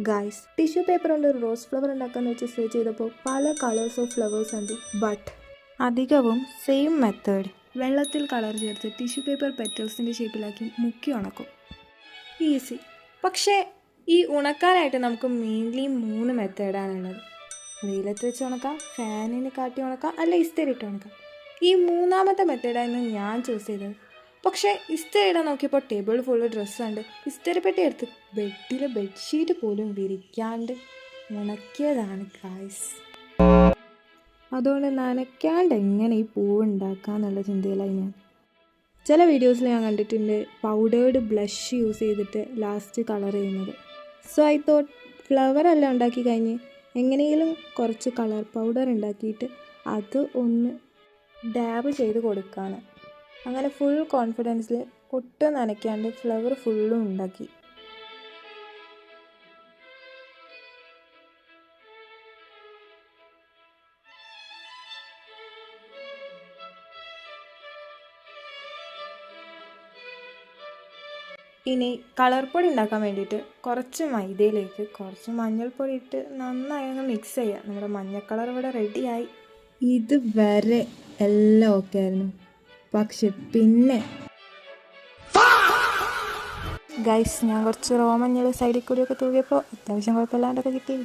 Guys, tissue paper കൊണ്ട് ഒരു rose flower ഉണ്ടാക്കാന്ന് വെച്ച് സെർച്ച് ചെയ്തപ്പോൾ പല കളേഴ്സ് ഓഫ് ഫ്ലവേഴ്സ് ഉണ്ട്. ബട്ട് അധികവും സെയിം മെത്തേഡ്. വെള്ളത്തിൽ കളർ ചേർത്ത് ടിഷ്യൂ പേപ്പർ പെറ്റൽസിൻ്റെ ഷേപ്പിലാക്കി മുക്കി ഉണക്കും. ഈസി. പക്ഷേ ഈ ഉണക്കാനായിട്ട് നമുക്ക് മെയിൻലി 3 മെത്തേഡാണുള്ളത്. വെയിലത്ത് വെച്ച് ഉണക്കാം, ഫാനിന് കാട്ടി ഉണക്കാം, അല്ല ഇസ്തിരിയിട്ട് ഉണക്കാം. ഈ 3ാമത്തെ മെത്തേഡായിരുന്നു ഞാൻ ചൂസ് ചെയ്തത്. പക്ഷേ ഇസ്തിരി ഇടാൻ നോക്കിയപ്പോൾ ടേബിൾ ഫുള്ള് ഡ്രസ്സുണ്ട്. ഇസ്തിരിപ്പെട്ടി എടുത്ത് ബെഡിൽ ബെഡ്ഷീറ്റ് പോലും വിരിക്കാണ്ട് ഉണക്കിയതാണ് ഗായ്സ്. അതുകൊണ്ട് നനയ്ക്കാണ്ട് എങ്ങനെ ഈ പൂവ് ഉണ്ടാക്കാന്നുള്ള ചിന്തയിലായി ഞാൻ. ചില വീഡിയോസിൽ ഞാൻ കണ്ടിട്ടുണ്ട് പൗഡേർഡ് ബ്ലഷ് യൂസ് ചെയ്തിട്ട് ലാസ്റ്റ് കളർ ചെയ്യുന്നത്. സോ ഐ തോട്ട് ഫ്ലവർ എല്ലാം ഉണ്ടാക്കി കഴിഞ്ഞ് എങ്ങനെയെങ്കിലും കുറച്ച് കളർ പൗഡർ ഉണ്ടാക്കിയിട്ട് അത് ഒന്ന് ഡാബ് ചെയ്ത് കൊടുക്കുകയാണ്. അങ്ങനെ ഫുൾ കോൺഫിഡൻസിൽ ഒട്ടും നനയ്ക്കാണ്ട് ഫ്ലവർ ഫുള്ളും ഉണ്ടാക്കി. ഇനി കളർ പൊടി ഉണ്ടാക്കാൻ വേണ്ടിയിട്ട് കുറച്ച് മൈദയിലേക്ക് കുറച്ച് മഞ്ഞൾപ്പൊടി ഇട്ട് നന്നായി ഒന്ന് മിക്സ് ചെയ്യുക. നമ്മുടെ മഞ്ഞ കളർ ഇവിടെ റെഡിയായി. ഇതുവരെ എല്ലാം ഓക്കെ ആയിരുന്നു. പക്ഷെ പിന്നെ ഗൈസ്, ഞാൻ കുറച്ച് റോമഞ്ഞൾ സൈഡിൽ കൂടിയൊക്കെ തൂകിയപ്പോൾ അത്യാവശ്യം കുഴപ്പമില്ലാണ്ടൊക്കെ കിട്ടി.